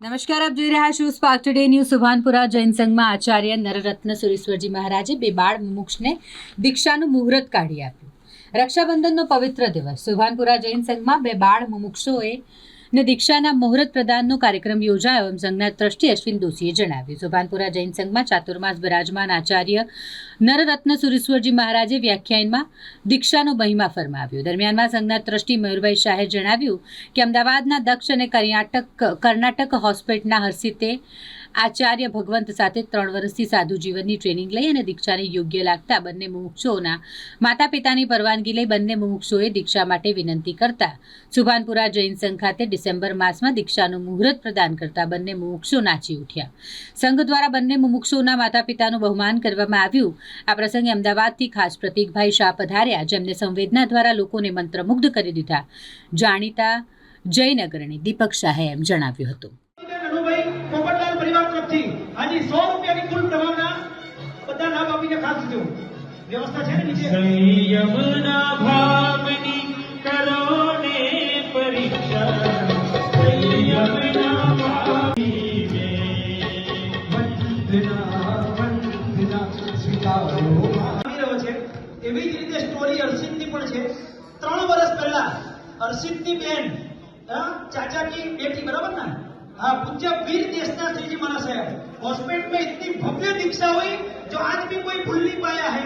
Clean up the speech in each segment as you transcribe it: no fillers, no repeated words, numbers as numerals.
નમસ્કાર, આપ જોઈ રહ્યા છો Spark Today News. Subhanpura Jain સંઘમાં આચાર્ય નરરત્ન સુરેશ્વરજી મહારાજે બે બાળ મુમુક્ષને દીક્ષાનું મુહૂર્ત કાઢી આપ્યું. રક્ષાબંધનનો પવિત્ર દિવસ સુભાનપુરા જૈન સંઘમાં બે બાળ મુમુક્ષોએ ને દીક્ષાના મુહૂર્ત પ્રદાનનો કાર્યક્રમ યોજાયો એમ સંઘના ટ્રસ્ટી અશ્વિન દોશીએ જણાવ્યું. સુભાનપુરા જૈન સંઘમાં ચાતુર્માસ બિરાજમાન આચાર્ય નરરત્ન સુરેશ્વરજી મહારાજે વ્યાખ્યાનમાં દીક્ષાનો મહિમા ફરમાવ્યો. દરમિયાનમાં સંઘના ટ્રસ્ટી મયુરભાઈ શાહે જણાવ્યું કે અમદાવાદના દક્ષ અને કર્ણાટક હોસ્પિટલના હર્ષિતે આચાર્ય ભગવંત સાથે 3 વર્ષથી સાધુ જીવનની ટ્રેનિંગ લઈ અને દીક્ષાને યોગ્ય લાગતા બંને મુમુક્ષુઓના માતા પિતાની પરવાનગી લઈ બંને મુમુક્ષુઓએ દીક્ષા માટે વિનંતી કરતા સુભાનપુરા જૈન સંઘ ખાતે ડિસેમ્બર માસમાં દીક્ષાનું મુહૂર્ત પ્રદાન કરતા બંને મુમુક્ષુ નાચી ઉઠ્યા. સંઘ દ્વારા બંને મુમુક્ષુઓના માતા પિતાનું બહુમાન કરવામાં આવ્યું. આ પ્રસંગે અમદાવાદથી ખાસ પ્રતીકભાઈ શાહ પધાર્યા, જેમને સંવેદના દ્વારા લોકોને મંત્રમુગ્ધ કરી દીધા. જાણીતા જયનગરની દીપક શાહે એમ જણાવ્યું હતું. હાજી 100 રૂપિયાની કુલ પ્રમાણના બધા લાભ આપીને ખાસ દીધો. વ્યવસ્થા છે ને નીચે? સંયમના ભાવની કરો ને પરીક્ષા, સંયમના ભાવની વંદના સ્વીકારો આવી રહ્યો છે. એવી જ રીતે સ્ટોરી અર્શિતની પણ છે. 3 વર્ષ પહેલા અર્શિતની બેન चाचा की बेटी बराबर ना, हाँ, पूज्य वीर देशना श्री जी महाराज है. हॉस्पिटल में इतनी भव्य दीक्षा हुई जो आज भी कोई भूल नहीं पाया है.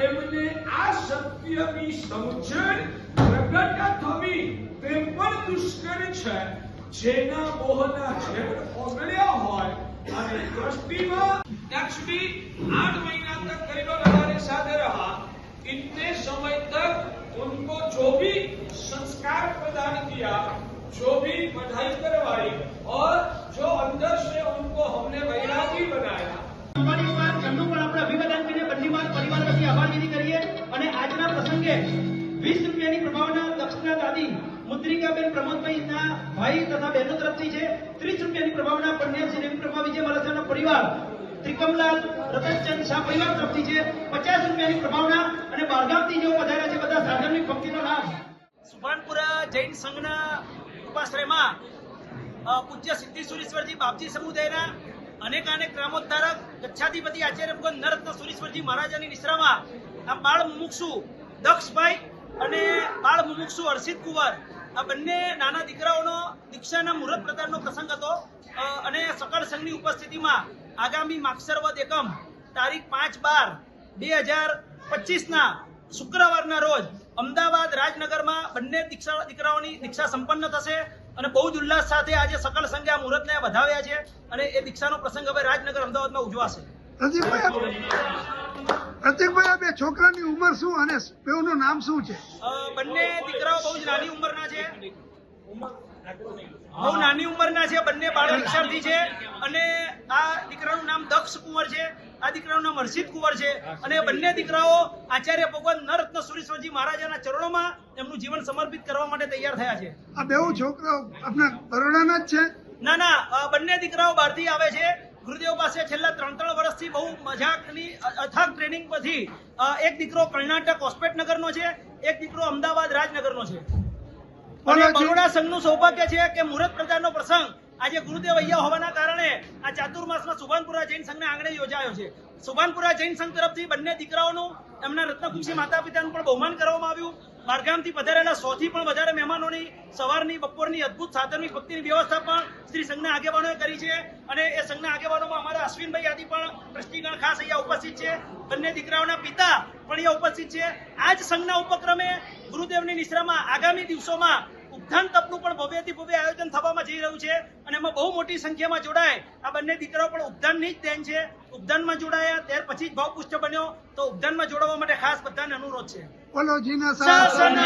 એમને આ સત્યની સમજણ પ્રગટ થવી તે પણ દુષ્કર છે. જેના મોહના ઝેર ઓગળ્યા હોય અને દ્રષ્ટિમાં दक्ष भी 8 महीना तक करीबन हमारे साथ रहा. इतने समय तक उनको जो भी संस्कार प्रदान किया, जो भी पढ़ाई करवाई और जो अंदर से उनको हमने वैरागी बनाया. અમારી વાત ઘરનું પણ આપણે અભિવાદન કરીને બંને પરિવાર વતી આભાર વિધિ કરીએ. અને આજના પ્રસંગે 20 રૂપિયાની પ્રભાવના દક્ષિણા દાદી મુદ્રિકાબેન પ્રમોદભાઈના ભાઈ તથા બહેનો તરફથી છે. 30 રૂપિયાની પ્રભાવના કન્યા શ્રી રવિ પ્રભા વિજય મહારાજનો પરિવાર ત્રિકમલાલ રતનચંદ શાહ પરિવાર તરફથી છે. 50 રૂપિયાની પ્રભાવના અને બારગામથી જેઓ પધાર્યા છે બધા સાધનની ભક્તિનો લાભ. સુભાનપુરા જૈન સંઘના ઉપાશ્રયમાં પૂજ્ય સિદ્ધિ સુરેશ્વરજી બાપજી સમુદાયના અનેક ગ્રામોદ્ધારક ગચ્છાધિપતિ આચાર્ય ભગવાન નરરત્ન સુરેશ્વરજી મહારાજાની નિશ્રામાં આ બાળ મુમુક્ષુ દક્ષભાઈ અને બાળ મુમુક્ષુ હર્ષિત કુંવર આ બંને નાના દીકરાઓનો દીક્ષાના મુહૂર્ત પ્રદાનનો પ્રસંગ હતો. અને સકળ સંઘની ઉપસ્થિતિમાં આગામી માગસર વદ એકમ તારીખ 5/12/2025ના શુક્રવારના રોજ અમદાવાદ રાજનગરમાં બંને દીકરાઓની દીક્ષા સંપન્ન થશે. અને બહુ જ ઉલ્લાસ સાથે આજે સકળ સંઘે આ મુહૂર્તને વધાવ્યા છે અને એ દીક્ષાનો પ્રસંગ હવે રાજનગર અમદાવાદમાં ઉજવાશે. પ્રતિકભાઈ, આ બે છોકરાની ઉંમર શું અને બેઉનું નામ શું છે? બંને દીકરાઓ બહુ જ નાની ઉંમરના છે, બહુ નાની ઉંમરના છે. બંને બાળ દીક્ષાર્થી છે. અને આ દીકરાનું નામ દક્ષ કુંવર છે, આ દીકરાનું નામ હર્ષિત કુંવર છે. અને બંને દીકરાઓ આચાર્ય ભગવાન નરરત્ન સુરેશ્વરજી મહારાજાના ચરણોમાં એમનું જીવન સમર્પિત કરવા માટે તૈયાર થયા છે. આ બેઉ છોકરાઓ આપણા બરોડાના જ છે? ના, બંને દીકરાઓ બહારથી આવે છે. ગુરુદેવ પાસે છેલ્લા 3 વર્ષથી બહુ મજાકની અથાગ ટ્રેનિંગ પછી એક દીકરો કર્ણાટક હોસ્પિટલનગરનો છે, એક દીકરો અમદાવાદ રાજનગરનો છે. અને બરોડા સંઘનું સૌભાગ્ય છે કે મુહૂર્ત પ્રદાનનો પ્રસંગ આજે ગુરુદેવ અહીંયા હોવાના કારણે આ ચાતુર્માસમાં સુભાનપુરા જૈન સંઘના આંગણે યોજાયો છે. સુભાનપુરા જૈન સંઘ તરફથી બંને દીકરાઓનું એમના રત્નકુંસી માતા પિતાનું પણ બહુમાન કરવામાં આવ્યું. બહારગામથી પધારેલા 100 થી પણ વધારે મહેમાનોની સવારની બપોરની અદ્ભુત સાધનની ભક્તિની વ્યવસ્થા પણ શ્રી સંઘના આગેવાનોએ કરી છે. અને એ સંઘના આગેવાનોમાં અમારા અશ્વિનભાઈ આદિ પણ ટ્રસ્ટીગણ ખાસ અહીંયા ઉપસ્થિત છે. બંને દીકરાઓના પિતા પણ અહીંયા ઉપસ્થિત છે. આ જ સંઘના ઉપક્રમે ગુરુદેવની નિશ્રામાં આગામી દિવસોમાં ઉદ્ધાન તપનું પણ ભવ્યથી ભવ્ય આયોજન થવામાં જઈ રહ્યું છે. અને એમાં બહુ મોટી સંખ્યામાં જોડાય આ બંને દીકરાઓ પણ ઉદ્ધાનની જ દેન છે. ઉદ્ધાનમાં જોડાયા ત્યાર પછી જ ભાવપુષ્ટ બન્યો. તો ઉદ્ધાનમાં જોડાવા માટે ખાસ બધાને અનુરોધ છે. બોલો જીના શાસન